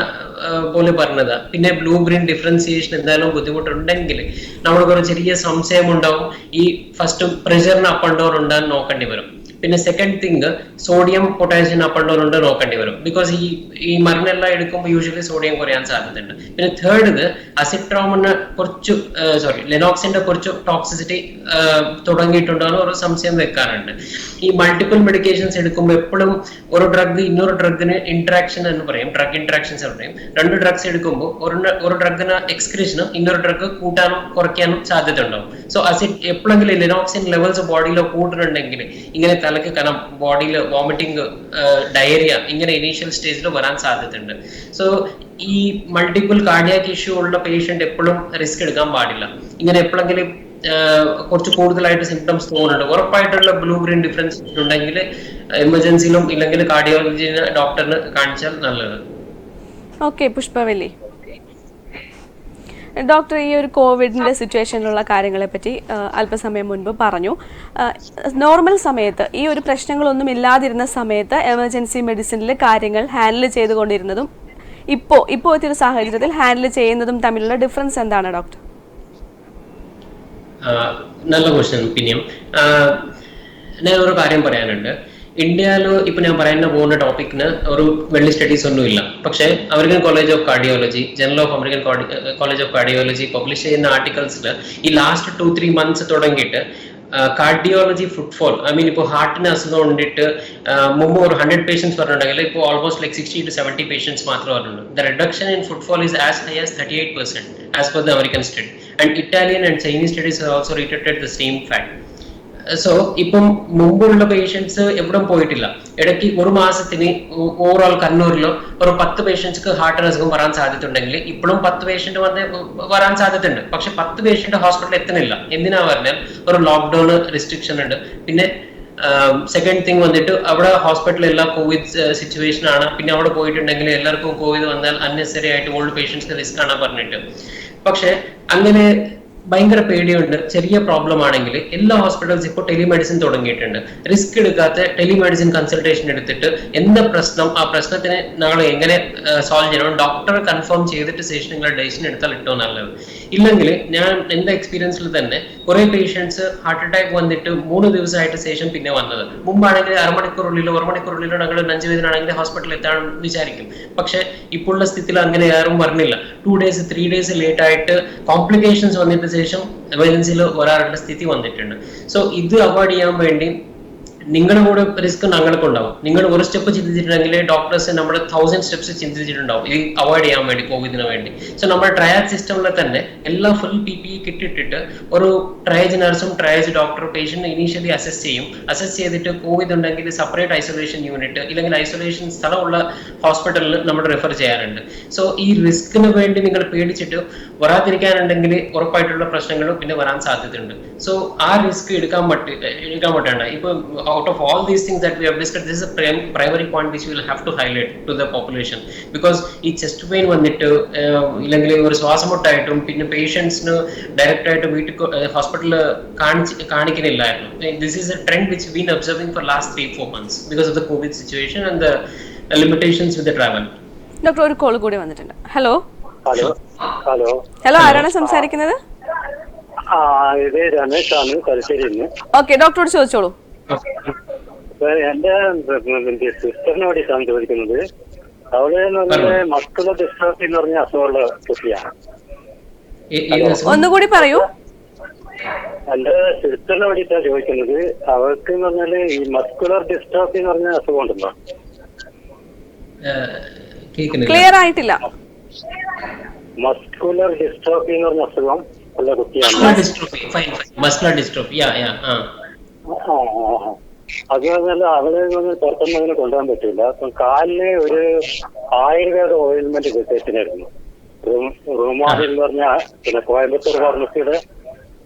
പോലെ പറഞ്ഞത്. പിന്നെ ബ്ലൂ ഗ്രീൻ ഡിഫറൻസിയേഷൻ എന്തായാലും ബുദ്ധിമുട്ടുണ്ടെങ്കിൽ നമ്മൾക്ക് ഒരു ചെറിയ സംശയം ഉണ്ടാവും. ഈ ഫസ്റ്റ് പ്രഷറിന് അപ്പ് ആൻഡ് ഡൗൺ ഉണ്ടാകാൻ നോക്കേണ്ടി വരും. പിന്നെ second thing sodium potassium up and down ഉണ്ട് നോക്കേണ്ടി വരും. ബിക്കോസ് ഈ മരുന്നെല്ലാം എടുക്കുമ്പോൾ യൂഷ്വലി സോഡിയം കുറയാൻ സാധ്യതയുണ്ട്. പിന്നെ തേർഡ് ഇത് അസിട്രോമിന് കുറച്ച് ലെനോക്സിന്റെ കുറച്ച് ടോക്സിസിറ്റി തുടങ്ങിയിട്ടുണ്ടോ ഒരു സംശയം വെക്കാറുണ്ട്. ഈ മൾട്ടിപ്പിൾ മെഡിക്കേഷൻസ് എടുക്കുമ്പോൾ എപ്പോഴും ഒരു ഡ്രഗ് ഇന്നൊരു ഡ്രഗിന് ഇന്ററാക്ഷൻ എന്ന് പറയും, ഡ്രഗ് ഇന്ററാക്ഷൻസ് എന്ന് പറയും. രണ്ട് ഡ്രഗ്സ് എടുക്കുമ്പോൾ ഒരു ഡ്രഗിന് എക്സ്ക്രീഷനും ഇന്നൊരു ഡ്രഗ് കൂട്ടാനും കുറയ്ക്കാനും സാധ്യത ഉണ്ടാവും. സോ എപ്പോഴെങ്കിലും ലെനോക്സിൻ ലെവൽസ് ബോഡിയിലോ കൂട്ടുന്നുണ്ടെങ്കിൽ ഇങ്ങനെ തലക്ക് കനം, ബോഡിയിൽ വോമിറ്റിംഗ്, ഡയറിയ ഇങ്ങനെ ഇനീഷ്യൽ സ്റ്റേജിൽ വരാൻ സാധ്യതയുണ്ട്. സോ ഈ മൾട്ടിപ്പിൾ കാർഡിയാക് ഇഷ്യൂ ഉള്ള പേഷ്യന്റ് എപ്പോഴും റിസ്ക് എടുക്കാൻ പാടില്ല. ഇങ്ങനെ എപ്പോഴെങ്കിലും കുറച്ച് കൂടുതലായിട്ട് സിംറ്റംസ് തോന്നുന്നുണ്ട്, ഉറപ്പായിട്ടുള്ള ബ്ലൂ ഗ്രീൻ ഡിഫറൻസ് ഉണ്ടെങ്കിൽ എമർജൻസിയിലും ഇല്ലെങ്കിൽ കാർഡിയോളജി ഡോക്ടറിന് കാണിച്ചാൽ നല്ലത്. ഓക്കെ പുഷ്പവല്ലി ഡോക്ടർ, ഈ ഒരു കോവിഡിൻ്റെ സിറ്റുവേഷനിലുള്ള കാര്യങ്ങളെ പറ്റി അല്പസമയം മുൻപ് പറഞ്ഞു. നോർമൽ സമയത്ത് ഈ ഒരു പ്രശ്നങ്ങളൊന്നും ഇല്ലാതിരുന്ന സമയത്ത് എമർജൻസി മെഡിസിനിൽ കാര്യങ്ങൾ ഹാൻഡിൽ ചെയ്തുകൊണ്ടിരുന്നതും ഇപ്പോഴത്തെ ഒരു സാഹചര്യത്തിൽ ഹാൻഡിൽ ചെയ്യുന്നതും തമ്മിലുള്ള ഡിഫറൻസ് എന്താണ് ഡോക്ടർ? നല്ല ക്വസ്റ്റ്യൻ. പിന്നെയും ഞാൻ ഒരു കാര്യം പറയാനുണ്ട്. ഇന്ത്യയിൽ ഇപ്പൊ ഞാൻ പറയുന്ന പോകുന്ന ടോപ്പിക്കിന് ഒരു വലിയ സ്റ്റഡീസ് ഒന്നുമില്ല. പക്ഷേ American college of cardiology, journal of American college of cardiology publish ചെയ്യുന്ന ആർട്ടിക്കിൾസിൽ ഈ ലാസ്റ്റ് 2-3 months തുടങ്ങിയിട്ട് കാർഡിയോളജി ഫുട്ഫോൾ, ഐ മീൻ ഇപ്പോൾ ഹാർട്ടിന് അസുഖം കൊണ്ടിട്ട് മുമ്പ് ഒരു 100 പേഷ്യൻസ് പറഞ്ഞിട്ടുണ്ടെങ്കിൽ ഇപ്പോൾ ഓൾമോസ്റ്റ് ലൈക്ക് 60 to 70 പേഷ്യൻസ് മാത്രമേ പറഞ്ഞുള്ളൂ. The reduction in footfall is as high as 38% as per the American study. And Italian and Chinese studies also reiterated the same fact. So ഇപ്പം മുമ്പുള്ള പേഷ്യൻസ് എവിടെ പോയിട്ടില്ല. ഇടയ്ക്ക് ഒരു മാസത്തിന് ഓവറോൾ കണ്ണൂരിലോ ഒരു 10 പേഷ്യൻസ്ക്ക് ഹാർട്ടിന് അസുഖം വരാൻ സാധ്യത ഉണ്ടെങ്കിൽ ഇപ്പോഴും 10 പേഷ്യന്റ് വരാൻ സാധ്യതയുണ്ട്. പക്ഷെ 10 പേഷ്യന്റ് ഹോസ്പിറ്റലിൽ എത്തുന്നില്ല. എന്തിനാ പറഞ്ഞാൽ ഒരു ലോക്ക്ഡൌൺ റെസ്ട്രിക്ഷൻ ഉണ്ട്. പിന്നെ സെക്കൻഡ് തിങ് വന്നിട്ട് അവിടെ ഹോസ്പിറ്റലിൽ എല്ലാം കോവിഡ് സിറ്റുവേഷൻ ആണ്. പിന്നെ അവിടെ പോയിട്ടുണ്ടെങ്കിൽ എല്ലാവർക്കും കോവിഡ് വന്നാൽ അൺനെസറി ആയിട്ട് ഓൾഡ് പേഷ്യൻസിന് റിസ്ക് ആണ് പറഞ്ഞിട്ട്. പക്ഷെ അങ്ങനെ ഭയങ്കര പേടിയുണ്ട്. ചെറിയ പ്രോബ്ലം ആണെങ്കിൽ എല്ലാ ഹോസ്പിറ്റൽസ് ഇപ്പോൾ ടെലിമെഡിസിൻ തുടങ്ങിയിട്ടുണ്ട്. റിസ്ക് എടുക്കാത്ത ടെലിമെഡിസിൻ കൺസൾട്ടേഷൻ എടുത്തിട്ട് എന്താ പ്രശ്നം, ആ പ്രശ്നത്തിന് നാളെ എങ്ങനെ സോൾവ് ചെയ്യണം ഡോക്ടറെ കൺഫേം ചെയ്തിട്ട് ശേഷം നിങ്ങൾ ഡെസിഷൻ എടുത്താൽ ഏറ്റവും നല്ലത്. ഇല്ലെങ്കിൽ ഞാൻ എന്റെ എക്സ്പീരിയൻസിൽ തന്നെ കുറെ പേഷ്യൻസ് ഹാർട്ട് അറ്റാക്ക് വന്നിട്ട് 3 ദിവസമായിട്ട് ശേഷം പിന്നെ വന്നത്. മുമ്പാണെങ്കിൽ അരമണിക്കൂറുള്ളിലോ 1 മണിക്കൂറുള്ളിലോ ഞങ്ങൾ നെഞ്ചുവേദനാണെങ്കിൽ ഹോസ്പിറ്റലിൽ എത്താൻ വിചാരിക്കും. പക്ഷെ ഇപ്പോഴുള്ള സ്ഥിതിയിൽ അങ്ങനെ ആരും പറഞ്ഞില്ല. 2 days 3 days ലേറ്റ് ആയിട്ട് കോംപ്ലിക്കേഷൻസ് വന്നിട്ട് ശേഷം എമർജൻസിയിൽ വരാറുള്ള സ്ഥിതി വന്നിട്ടുണ്ട്. സോ ഇത് അവോയ്ഡ് ചെയ്യാൻ വേണ്ടി നിങ്ങളുടെ കൂടെ റിസ്ക് ഞങ്ങൾക്കുണ്ടാവും. നിങ്ങൾ ഒരു സ്റ്റെപ്പ് ചിന്തിച്ചിട്ടുണ്ടെങ്കിൽ ഡോക്ടേഴ്സ് നമ്മുടെ 1000 steps ചിന്തിച്ചിട്ടുണ്ടാവും ഇത് അവോയ്ഡ് ചെയ്യാൻ വേണ്ടി, കോവിഡിന് വേണ്ടി. സോ നമ്മുടെ ട്രയാജ് സിസ്റ്റമിൽ തന്നെ എല്ലാ ഫുൾ PPE കിട്ടിട്ടിട്ട് ഒരു ട്രയാജ് നഴ്സും triage doctor patient initially assess ചെയ്യും. അസസ് ചെയ്തിട്ട് കോവിഡ് ഉണ്ടെങ്കിൽ സെപ്പറേറ്റ് ഐസൊലേഷൻ യൂണിറ്റ് ഇല്ലെങ്കിൽ ഐസൊലേഷൻ സ്ഥലമുള്ള ഹോസ്പിറ്റലിൽ നമ്മൾ റെഫർ ചെയ്യാറുണ്ട്. സോ ഈ റിസ്കിന് വേണ്ടി നിങ്ങൾ പേടിച്ചിട്ട് വരാതിരിക്കാനുണ്ടെങ്കിൽ ഉറപ്പായിട്ടുള്ള പ്രശ്നങ്ങളും പിന്നെ വരാൻ സാധ്യതയുണ്ട്. സോ ആ റിസ്ക് എടുക്കാൻ പറ്റേണ്ട. ഇപ്പൊ out of all these things that we have discussed, this is a primary point which we will have to highlight to the population, because ഈ ചെസ്റ്റ് പെയിൻ വന്നിട്ട് ഇല്ലെങ്കിൽ ഒരു ശ്വാസമുട്ടായിട്ടും പിന്നെ പേഷ്യൻസിന് ഡയറക്റ്റ് ആയിട്ട് വീട്ടിൽ ഹോസ്പിറ്റലിൽ കാണിക്കുന്നില്ലായിരുന്നു. This is a trend which been observing for last 3-4 months because of the COVID situation and the limitations with the travel. Doctor ഒരു കോൾ കൂടി വന്നിട്ടുണ്ട്. ഹലോ ഹലോ ഹലോ ഹലോ, ആരാണ് സംസാരിക്കുന്നത്? ഇത് രമേശാണ്, തലശ്ശേരിന്ന്. ഓക്കെ, ഡോക്ടറോട് ചോദിച്ചോളൂ. എന്റെ സിസ്റ്ററിനെ വേണ്ടിയിട്ടാണ് ചോദിക്കുന്നത്. അവിടെ മക്കളുടെ ഡിസ്ട്രോഫി എന്ന് പറഞ്ഞ അസുഖമുള്ള കുട്ടിയാണ്. ഒന്നുകൂടി പറയൂ. എന്റെ സിസ്റ്ററിനെ വേണ്ടിയിട്ടാണ് ചോദിക്കുന്നത്. അവർക്ക് എന്ന് പറഞ്ഞാല് ഈ മസ്കുലർ ഡിസ്ട്രോഫി എന്ന് പറഞ്ഞ അസുഖം ഉണ്ടല്ലോ. ക്ലിയർ ആയിട്ടില്ല. മസ്കുലർ ഡിസ്ട്രോഫി എന്ന് പറഞ്ഞ അസുഖം ഉള്ള കുട്ടിയാണ്. അത് പറഞ്ഞാൽ അവളെ പുറത്തൊന്നും അങ്ങനെ കൊണ്ടുപോകാൻ പറ്റില്ല. അപ്പം കാലിന് ഒരു ആയുർവേദ ഓയിൽമെന്റ് കിട്ടിയിട്ടുണ്ടായിരുന്നു. റൂമാഹിൽ എന്ന് പറഞ്ഞ പിന്നെ കോയമ്പത്തൂർ ഫാർമസിയുടെ.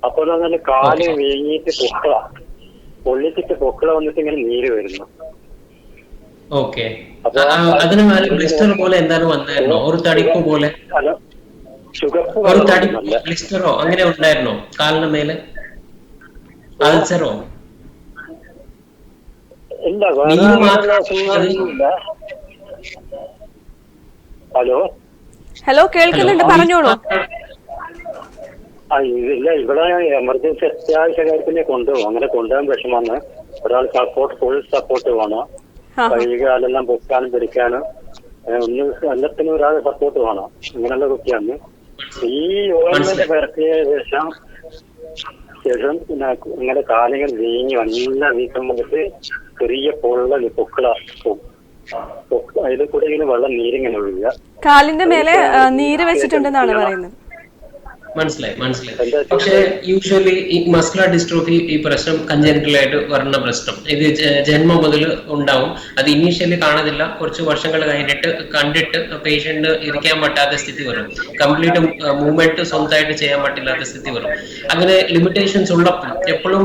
അപ്പോൾ പറഞ്ഞാൽ കാല് വീങ്ങിയിട്ട് പൊള്ളിച്ചിട്ട് പൊക്കള വന്നിട്ട് ഇങ്ങനെ നീര് വരുന്നു. ബ്ലിസ്റ്ററോ അങ്ങനെ ഉണ്ടായിരുന്നോ കാലിന് മേലെ? അൾസറോ? ഹലോ ഹലോ, കേൾക്കുന്നുണ്ട്, പറഞ്ഞോളൂ. ഇല്ല, ഇവിടെ എമർജൻസി അത്യാവശ്യ കാര്യത്തിനെ കൊണ്ടുപോകും. അങ്ങനെ കൊണ്ടുപോകാൻ വിഷമാണ്. ഒരാൾ ഫുൾ സപ്പോർട്ട് വേണം. കൈകാലെല്ലാം പൊക്കാനും പിടിക്കാനും എല്ലാത്തിനും ഒരാൾ സപ്പോർട്ട് വേണം. അങ്ങനെയുള്ള കുട്ടിയാണ്. ഈ ഓയിൽമെന്റ് പരത്തിയ ശേഷം പിന്നെ ഇങ്ങനെ കാലുകൾ വീങ്ങി നല്ല വീക്കം വന്നിട്ട് ചെറിയ പൊക്കള അതിൽ കൂടെ ഇങ്ങനെ വെള്ളം നീരിങ്ങനെ ഒഴുകുക. കാലിന്റെ മേലെ നീര് വെച്ചിട്ടുണ്ടെന്നാണ് പറയുന്നത്. മനസ്സിലായി. പക്ഷെ യൂഷ്വലി ഈ മസ്കുലർ ഡിസ്ട്രോഫി ഈ പ്രശ്നം കഞ്ചനിറ്റൽ ആയിട്ട് വരുന്ന പ്രശ്നം ഇത് ജന്മം മുതൽ ഉണ്ടാവും. അത് ഇനീഷ്യലി കാണുന്നില്ല. കുറച്ച് വർഷങ്ങൾ കഴിഞ്ഞിട്ട് കണ്ടിട്ട് പേഷ്യന്റ് ഇരിക്കാൻ പറ്റാത്ത സ്ഥിതി വരും. കംപ്ലീറ്റ് മൂവ്മെന്റ് സ്വന്തമായിട്ട് ചെയ്യാൻ പറ്റില്ലാത്ത സ്ഥിതി വരും. അങ്ങനെ ലിമിറ്റേഷൻസ് ഉള്ളപ്പോൾ എപ്പോഴും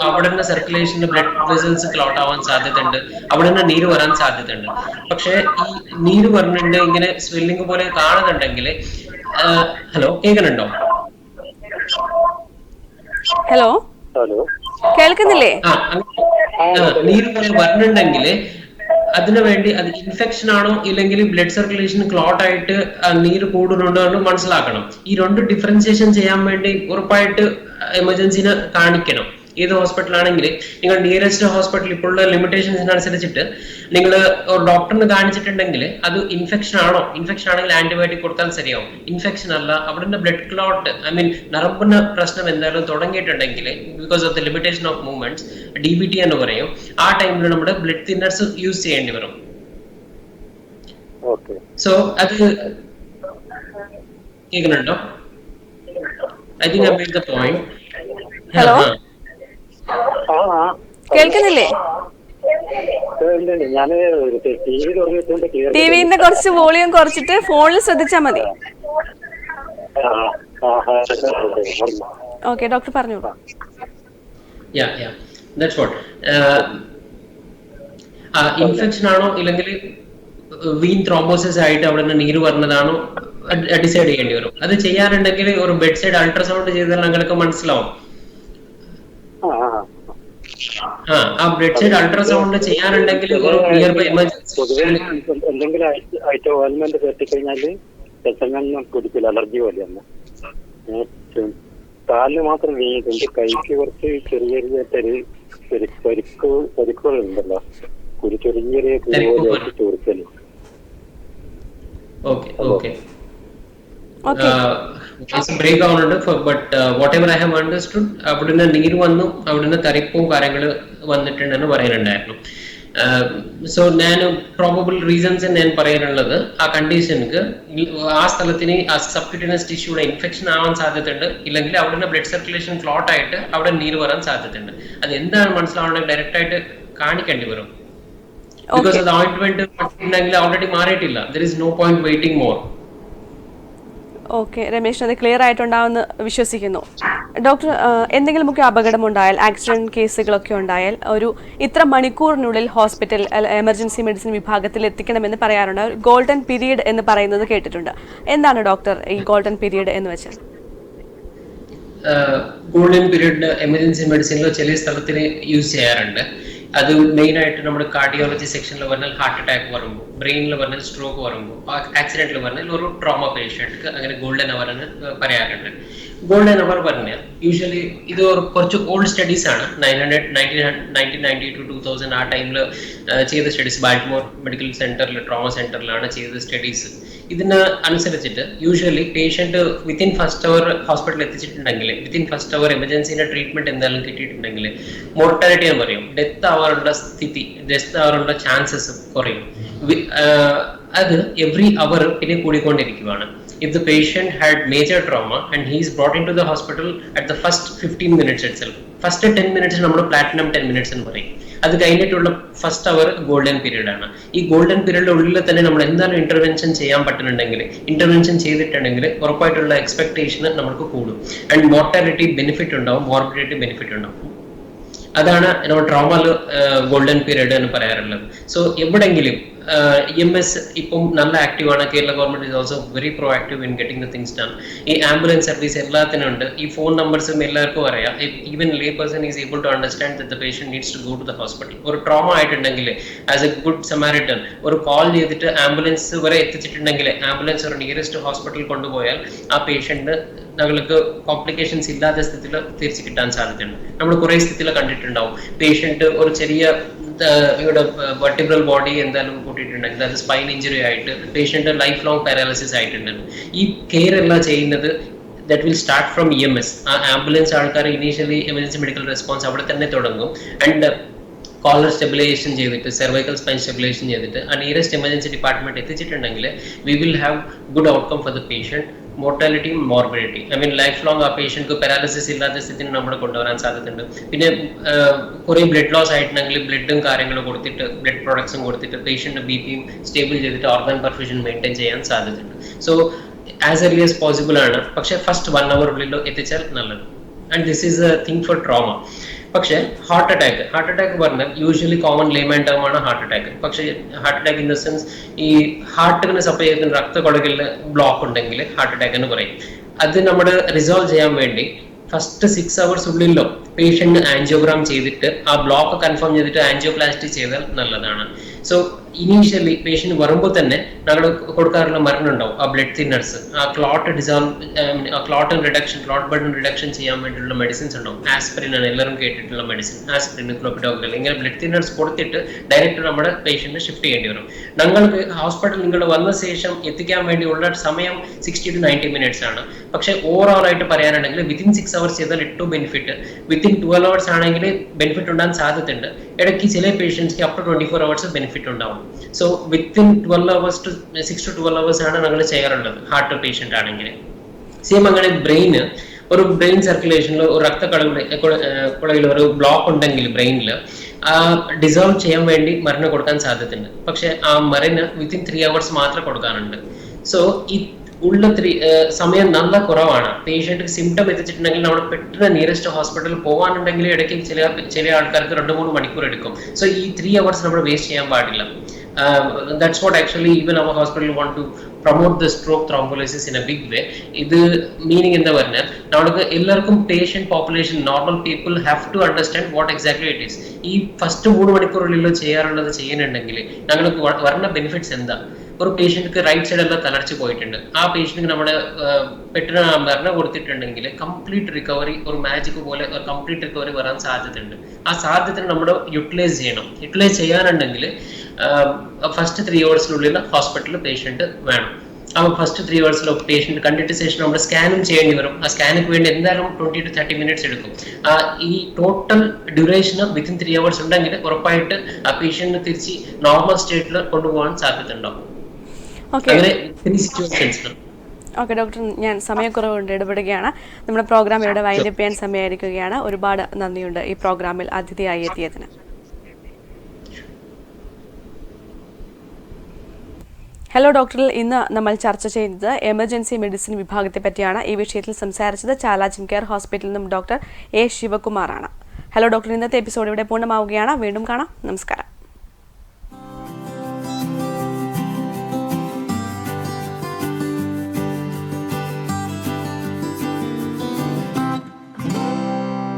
അവിടെ നിന്ന് സർക്കുലേഷന് ബ്ലഡ് വെസൽസ് ക്ലോട്ട് ആവാൻ സാധ്യതയുണ്ട്. അവിടെ നിന്ന് നീര് വരാൻ സാധ്യതയുണ്ട്. പക്ഷെ ഈ നീര് പറഞ്ഞിട്ട് ഇങ്ങനെ സ്വെല്ലിംഗ് പോലെ കാണുന്നുണ്ടെങ്കിൽ ഹലോ കേൾക്കുന്നുണ്ടോ? ഹലോ കേൾക്കുന്നില്ലേ? നീര് പോലെ പറഞ്ഞിട്ടുണ്ടെങ്കിൽ അതിനു വേണ്ടി അത് ഇൻഫെക്ഷൻ ആണോ ഇല്ലെങ്കിൽ ബ്ലഡ് സർക്കുലേഷൻ ക്ലോട്ട് ആയിട്ട് നീര് കൂടുന്നുണ്ടോ എന്ന് മനസ്സിലാക്കണം. ഈ രണ്ട് ഡിഫറൻസിയേഷൻ ചെയ്യാൻ വേണ്ടി ഉറപ്പായിട്ട് എമർജൻസിനെ കാണിക്കണം. ഏത് ഹോസ്പിറ്റലാണെങ്കിൽ നിങ്ങൾ നിയറസ്റ്റ് ഹോസ്പിറ്റൽ ഇപ്പോഴുള്ള ലിമിറ്റേഷൻസിനനുസരിച്ചിട്ട് നിങ്ങൾ ഒരു ഡോക്ടറിന് കാണിച്ചിട്ടുണ്ടെങ്കിൽ അത് ഇൻഫെക്ഷൻ ആണോ, ഇൻഫെക്ഷൻ ആണെങ്കിൽ ആന്റിബയോട്ടിക് കൊടുത്താൽ ശരിയാവും. ഇൻഫെക്ഷൻ അല്ല, അവിടെ ബ്ലഡ് ക്ലോട്ട് നരമ്പിന് പ്രശ്നം എന്തായാലും തുടങ്ങിയിട്ടുണ്ടെങ്കിൽ because of the limitation of movements DBT എന്ന് പറയും. ആ ടൈമിൽ നമ്മുടെ ബ്ലഡ് തിന്നേഴ്സ് യൂസ് ചെയ്യേണ്ടി വരും. സോ അത് കേൾക്കുന്നുണ്ടോ? I think I made the point. Hello കേൾക്കുന്നില്ലേ? ടിവിന്റെ കുറച്ച് വോളിയം കുറച്ചിട്ട് ഫോണിൽ ശ്രദ്ധിച്ചാൽ മതി. ഓക്കെ, ഡോക്ടർ പറഞ്ഞോളൂ. ഇൻഫെക്ഷൻ ആണോ ഇല്ലെങ്കിൽ വീൻ ത്രോംബോസിസ് ആയിട്ട് അവിടെ നിന്ന് നീര് വരുന്നതാണോ ഡിസൈഡ് ചെയ്യേണ്ടി വരും. അത് ചെയ്യാറുണ്ടെങ്കിൽ ഒരു ബെഡ് സൈഡ് അൾട്രാസൗണ്ട് ചെയ്താൽ ഞങ്ങൾക്ക് മനസ്സിലാവും. ആ ബെഡ് സൈഡ് അൾട്രാസൗണ്ട് ചെയ്യാറുണ്ടെങ്കിൽ ഒരു നിയർ ബൈ എമർജൻസി എന്തെങ്കിലും ആയിട്ട് ഓയിൽമെന്റ് കെട്ടിക്കഴിഞ്ഞാല് പെട്ടെന്നൊന്നും പിടിക്കില്ല, അലർജി പോലെയാണ്. കാലിന് മാത്രം വീങ്ങിയിട്ടുണ്ട്, കൈക്ക് കുറച്ച് ചെറിയ ചെറിയ പരിക്കുകളുണ്ടല്ലോ, ചെറിയ ചോദിക്കല്. ബ്രേക്ക് ആവുന്നുണ്ട്. But what ever I have understood, അവിടുന്ന് നീര് വന്നു, അവിടുന്ന് തരിപ്പും കാര്യങ്ങൾ വന്നിട്ടുണ്ടെന്ന് പറയുന്നുണ്ടായിരുന്നു. സോ ഞാൻ പ്രോബബിൾ റീസൺസ് ഞാൻ പറയാനുള്ളത്, ആ കണ്ടീഷൻക്ക് ആ സ്ഥലത്തിന് ആ സബ്ക്യൂട്ടേനിയസ് ടിഷ്യൂടെ ഇൻഫെക്ഷൻ ആവാൻ സാധ്യതയുണ്ട്, ഇല്ലെങ്കിൽ അവിടെ ബ്ലഡ് സർക്കുലേഷൻ ക്ലോട്ട് ആയിട്ട് അവിടെ നീര് വരാൻ സാധ്യതയുണ്ട്. അത് എന്താണ് മനസ്സിലാവണമെങ്കിൽ ഡയറക്റ്റ് ആയിട്ട് കാണിക്കേണ്ടി വരും. ബിക്കോസ് അത് ഓയിന്റ്മെന്റ് ഉണ്ടെങ്കിൽ ഓൾറെഡി മാറിയിട്ടില്ല. There is no point waiting more. Okay Ramesh, അത് ക്ലിയർ ആയിട്ടുണ്ടാവുമെന്ന് വിശ്വസിക്കുന്നു. ഡോക്ടർ, എന്തെങ്കിലും ഒക്കെ അപകടമുണ്ടായാൽ, ആക്സിഡന്റ് കേസുകളൊക്കെ ഉണ്ടായാൽ ഒരു ഇത്ര മണിക്കൂറിനുള്ളിൽ ഹോസ്പിറ്റൽ എമർജൻസി മെഡിസിൻ വിഭാഗത്തിൽ എത്തിക്കണമെന്ന് പറയാറുണ്ട്. ഒരു ഗോൾഡൻ പീരീഡ് എന്ന് പറയുന്നത് കേട്ടിട്ടുണ്ട്. എന്താണ് ഡോക്ടർ ഈ ഗോൾഡൻ പീരീഡ് എന്ന് വെച്ചാൽ? ഗോൾഡൻ പീരീഡ് എമർജൻസി മെഡിസിനിൽ ചില സ്ഥലത്തിന് യൂസ് ചെയ്യാറുണ്ട്. അത് മെയിൻ ആയിട്ട് നമ്മുടെ കാർഡിയോളജി സെക്ഷനിൽ പറഞ്ഞാൽ ഹാർട്ട് അറ്റാക്ക് വരുമ്പോൾ, ബ്രെയിനിൽ പറഞ്ഞാൽ സ്ട്രോക്ക് വരുമ്പോൾ, ആക്സിഡന്റിൽ പറഞ്ഞാൽ ഒരു ട്രോമ പേഷ്യൻറ്റ് അങ്ങനെ ഗോൾഡൻ അവർ എന്ന് പറയാറുണ്ട്. ഗോൾഡൻ അവർ പറഞ്ഞാൽ യൂഷ്വലി ഇത് കുറച്ച് ഓൾഡ് സ്റ്റഡീസ് ആണ്. 1990 to 2000 ആ ടൈമിൽ ചെയ്ത സ്റ്റഡീസ്, ബാൽട്ടിമോർ മെഡിക്കൽ സെന്ററിൽ ട്രോമ സെന്ററിലാണ് ചെയ്ത സ്റ്റഡീസ്. ഇതിന് അനുസരിച്ചിട്ട് യൂഷ്വലി പേഷ്യന്റ് വിത്തിൻ ഫസ്റ്റ് അവർ ഹോസ്പിറ്റലിൽ എത്തിച്ചിട്ടുണ്ടെങ്കിൽ, വിത്തിൻ ഫസ്റ്റ് അവർ എമർജൻസിന്റെ ട്രീറ്റ്മെന്റ് എന്തായാലും കിട്ടിയിട്ടുണ്ടെങ്കിൽ മോർട്ടാലിറ്റി എന്ന് പറയും, ഡെത്ത് ആവാനുള്ള ചാൻസസ് കുറയും. അത് എവറി അവർ പിന്നെ കൂടിക്കൊണ്ടിരിക്കുകയാണ്. If the patient had major trauma and he is brought into the hospital at the first 15 minutes itself, first 10 minutes നമ്മൾ പ്ലാറ്റിനം 10 minutes എന്ന് പറയും. അത് കഴിഞ്ഞിട്ടുള്ള ഫസ്റ്റ് അവർ ഗോൾഡൻ പീരീഡ് ആണ്. ഈ ഗോൾഡൻ പീരീഡിന്റെ ഉള്ളിൽ തന്നെ നമ്മൾ എന്തായാലും ഇന്റർവെൻഷൻ ചെയ്യാൻ പറ്റുന്നുണ്ടെങ്കിൽ, ഇന്റർവെൻഷൻ ചെയ്തിട്ടുണ്ടെങ്കിൽ ഉറപ്പായിട്ടുള്ള എക്സ്പെക്ടേഷൻ നമുക്ക് കൂടും. ആൻഡ് മോർട്ടാലിറ്റി ബെനിഫിറ്റ് ഉണ്ടാവും, മോർബിഡിറ്റി ബെനിഫിറ്റ് ഉണ്ടാവും. അതാണ് നമ്മൾ ട്രോമയിൽ ഗോൾഡൻ പീരീഡ് എന്ന് പറയാറുള്ളത്. സോ എവിടെങ്കിലും EMS ഇപ്പം നല്ല ആക്റ്റീവ് ആണ്. Kerala government is also very pro active in getting the things done. ഈ ആംബുലൻസ് സർവീസ് എല്ലാത്തിനും ഉണ്ട്. ഈ ഫോൺ നമ്പേഴ്സും എല്ലാവർക്കും അറിയാം. Even lay person is able to understand that the patient needs to go to the hospital. ഒരു trauma ആയിട്ടുണ്ടെങ്കിൽ as a good Samaritan ഒരു കോൾ ചെയ്തിട്ട് ആംബുലൻസ് വരെ എത്തിച്ചിട്ടുണ്ടെങ്കിൽ, ആംബുലൻസ് ഒരു നിയറസ്റ്റ് ഹോസ്പിറ്റലിൽ കൊണ്ടുപോയാൽ ആ പേഷ്യന്റ് ഞങ്ങൾക്ക് കോംപ്ലിക്കേഷൻസ് ഇല്ലാത്ത സ്ഥിതിയിൽ തിരിച്ചു കിട്ടാൻ സാധ്യതയുണ്ട്. നമ്മൾ കുറേ സ്ഥിതിയിൽ കണ്ടിട്ടുണ്ടാവും. പേഷ്യന്റ് ഒരു ചെറിയ ഇവിടെ വെർട്ടിബ്രൽ ബോഡി എന്തായാലും കൂട്ടിയിട്ടുണ്ടെങ്കിൽ, അത് സ്പൈൻ ഇഞ്ചുറി ആയിട്ട് പേഷ്യന്റ് ലൈഫ് ലോങ് പാരാലിസിസ് ആയിട്ടുണ്ട്. ഈ കെയർ എല്ലാം ചെയ്യുന്നത് that will start from EMS. Ambulance ആൾക്കാർ ഇനീഷ്യലി എമർജൻസി മെഡിക്കൽ റെസ്പോൺസ് അവിടെ തന്നെ തുടങ്ങും. ആൻഡ് കോളർ സ്റ്റെബിലൈസേഷൻ ചെയ്തിട്ട്, സെർവൈക്കൽ സ്പൈൻ സ്റ്റെബിലൈസേഷൻ ചെയ്തിട്ട് ആ നിയറസ്റ്റ് എമർജൻസി ഡിപ്പാർട്ട്മെന്റ് എത്തിച്ചിട്ടുണ്ടെങ്കിൽ we will have good outcome for the patient. Mortality, morbidity, I mean life long ആ patient paralysis ഇല്ലാത്ത സ്ഥിതിന് നമ്മൾ കൊണ്ടുവരാൻ സാധ്യതയുണ്ട്. പിന്നെ കുറേ ബ്ലഡ് ലോസ് ആയിട്ടുണ്ടെങ്കിൽ ബ്ലഡും കാര്യങ്ങളും കൊടുത്തിട്ട്, ബ്ലഡ് പ്രൊഡക്ട്സും കൊടുത്തിട്ട് പേഷ്യന്റ് BP സ്റ്റേബിൾ ചെയ്തിട്ട് ഓർഗൻ പെർഫ്യൂഷൻ മെയിൻറ്റെയിൻ ചെയ്യാൻ സാധ്യതയുണ്ട്. So as early as possible ആണ്. പക്ഷേ ഫസ്റ്റ് 1 hour ഉള്ളിൽ എത്തിച്ചാൽ നല്ലത്. And this is A thing for trauma. പക്ഷേ ഹാർട്ട് അറ്റാക്ക് പറഞ്ഞാൽ യൂഷ്വലി കോമൺ ലേമാൻ ടേം ആണ് ഹാർട്ട് അറ്റാക്ക്. പക്ഷേ heart attack in the sense ഈ ഹാർട്ടിന് സപ്ലൈ ചെയ്യുന്ന രക്തക്കൊഴകളിൽ ബ്ലോക്ക് ഉണ്ടെങ്കിൽ ഹാർട്ട് അറ്റാക്ക് എന്ന് പറയും. അത് നമ്മുടെ റിസോൾവ് ചെയ്യാൻ വേണ്ടി ഫസ്റ്റ് 6 hours ഉള്ളിലോ പേഷ്യന്റ് ആൻജിയോഗ്രാം ചെയ്തിട്ട് ആ ബ്ലോക്ക് കൺഫേം ചെയ്തിട്ട് ആൻജിയോപ്ലാസ്റ്റി ചെയ്താൽ നല്ലതാണ്. സോ ഇനീഷ്യലി പേഷ്യന്റ് വരുമ്പോൾ തന്നെ ഞങ്ങൾ കൊടുക്കാറുള്ള മരുന്ന് ഉണ്ടാവും, ആ ബ്ലഡ് തിന്നേഴ്സ്, ആ ക്ലോട്ട് ബർഡൻ റിഡക്ഷൻ ചെയ്യാൻ വേണ്ടിയുള്ള മെഡിസിൻസ് ഉണ്ടാവും. ആസ്പിരിൻ ആണ് എല്ലാവരും കേട്ടിട്ടുള്ള മെഡിസിൻ, ആസ്പിരിൻ, ക്ലോപ്പിഡോഗ്രൽ, ഇങ്ങനെ ബ്ലഡ് തിന്നേഴ്സ് കൊടുത്തിട്ട് ഡയറക്റ്റ് നമ്മുടെ പേഷ്യന്റിനെ ഷിഫ്റ്റ് ചെയ്യേണ്ടി വരും. ഞങ്ങൾക്ക് ഹോസ്പിറ്റൽ നിങ്ങൾ വന്ന ശേഷം എത്തിക്കാൻ വേണ്ടിയുള്ള സമയം 60 to 90 minutes ആണ്. പക്ഷേ ഓവറോൾ ആയിട്ട് പറയാനുണ്ടെങ്കിൽ വിത്തിൻ 6 hours ചെയ്താൽ ഏറ്റവും ബെനിഫിറ്റ്. വിത്തിൻ 12 hours ആണെങ്കിൽ ബെനിഫിറ്റ് ഉണ്ടാകാൻ സാധ്യതയുണ്ട്. ഇടയ്ക്ക് ചില പേഷ്യൻസ്ക്ക് അപ് ടു 24 hours ബെനിഫിറ്റ് ഉണ്ടാവും. So within 12 hours to 6 to 12 hours ആണ് ഞങ്ങൾ ചെയ്യാറുള്ളത് ഹാർട്ട് പേഷ്യന്റ് ആണെങ്കിൽ. സെയിം അങ്ങനെ ഒരു ബ്രെയിൻ സർക്കുലേഷനിൽ ഒരു രക്തക്കുഴയിൽ ഒരു ബ്ലോക്ക് ഉണ്ടെങ്കിൽ ബ്രെയിനിൽ ഡിസോൾവ് ചെയ്യാൻ വേണ്ടി മരുന്ന് കൊടുക്കാൻ സാധ്യതയുണ്ട്. പക്ഷെ ആ മരുന്ന് വിത്തിൻ 3 hours മാത്രമേ കൊടുക്കാറുണ്ട്. സോ ഈ ഉള്ള സമയം നല്ല കുറവാണ്. പേഷ്യന്റ് സിംറ്റം എത്തിച്ചിട്ടുണ്ടെങ്കിൽ നമ്മൾ പെട്ടെന്ന് നിയറസ്റ്റ് ഹോസ്പിറ്റലിൽ പോകാനുണ്ടെങ്കിൽ ഇടയ്ക്ക് ചില ആൾക്കാർക്ക് 2-3 മണിക്കൂർ എടുക്കും. സോ ഈ 3 hours നമ്മൾ വേസ്റ്റ് ചെയ്യാൻ പാടില്ല. That's what actually even our hospital want to promote the stroke thrombolysis in a big way. ഇത് മീനിങ് എന്താ പറഞ്ഞാൽ നമ്മൾക്ക് എല്ലാവർക്കും patient population normal people have to understand what exactly it is. ഈ ഫസ്റ്റ് 3 മണിക്കൂറിനുള്ളിൽ ചെയ്യാറുള്ളത് ചെയ്യുന്നുണ്ടെങ്കിൽ ഞങ്ങൾക്ക് വരുന്ന ബെനിഫിറ്റ്സ് എന്താ? ഒരു പേഷ്യൻറ്റ് റൈറ്റ് സൈഡ് എല്ലാം തളർച്ചു പോയിട്ടുണ്ട്, ആ പേഷ്യൻറ്റ് നമ്മുടെ പെട്ടെന്ന് മരണം കൊടുത്തിട്ടുണ്ടെങ്കിൽ കംപ്ലീറ്റ് റിക്കവറി, ഒരു മാജിക് പോലെ കംപ്ലീറ്റ് റിക്കവറി വരാൻ സാധ്യതയുണ്ട്. ആ സാധ്യത നമ്മൾ യൂട്ടിലൈസ് ചെയ്യണം. യൂട്ടിലൈസ് ചെയ്യാനുണ്ടെങ്കിൽ ഫസ്റ്റ് 3 hours ഹോസ്പിറ്റലിൽ പേഷ്യൻറ്റ് വേണം. അപ്പോൾ ഫസ്റ്റ് 3 hours പേഷ്യൻറ്റ് കണ്ടിട്ട് ശേഷം നമ്മൾ സ്കാനും ചെയ്യേണ്ടി വരും. ആ സ്കാനിക്ക് വേണ്ടി എന്തായാലും 20 to 30 minutes എടുക്കും. ഈ ടോട്ടൽ ഡ്യൂറേഷൻ വിത്തിൻ 3 hours ഉണ്ടെങ്കിൽ ഉറപ്പായിട്ട് ആ പേഷ്യൻറ്റിനെ തിരിച്ച് നോർമൽ സ്റ്റേറ്റിൽ കൊണ്ടുപോകാൻ സാധ്യത ഉണ്ടാവും. അങ്ങനെ 3 situations. ഓക്കെ ഡോക്ടർ, ഞാൻ സമയക്കുറവുകൊണ്ട് ഇടപെടുകയാണ്. നമ്മുടെ പ്രോഗ്രാം ഇവിടെ വൈൻഡപ്പ് ചെയ്യാൻ സമയമായിരിക്കുകയാണ്. ഒരുപാട് നന്ദിയുണ്ട് ഈ പ്രോഗ്രാമിൽ അതിഥിയായി എത്തിയതിന്. ഹലോ ഡോക്ടറിൽ ഇന്ന് നമ്മൾ ചർച്ച ചെയ്യുന്നത് എമർജൻസി മെഡിസിൻ വിഭാഗത്തെ പറ്റിയാണ്. ഈ വിഷയത്തിൽ സംസാരിച്ചത് ചാലാജിൻ കെയർ ഹോസ്പിറ്റലിൽ നിന്നും ഡോക്ടർ എ ശിവകുമാറാണ്. ഹലോ ഡോക്ടർ, ഇന്നത്തെ എപ്പിസോഡ് ഇവിടെ പൂർണ്ണമാവുകയാണ്. വീണ്ടും കാണാം. നമസ്കാരം.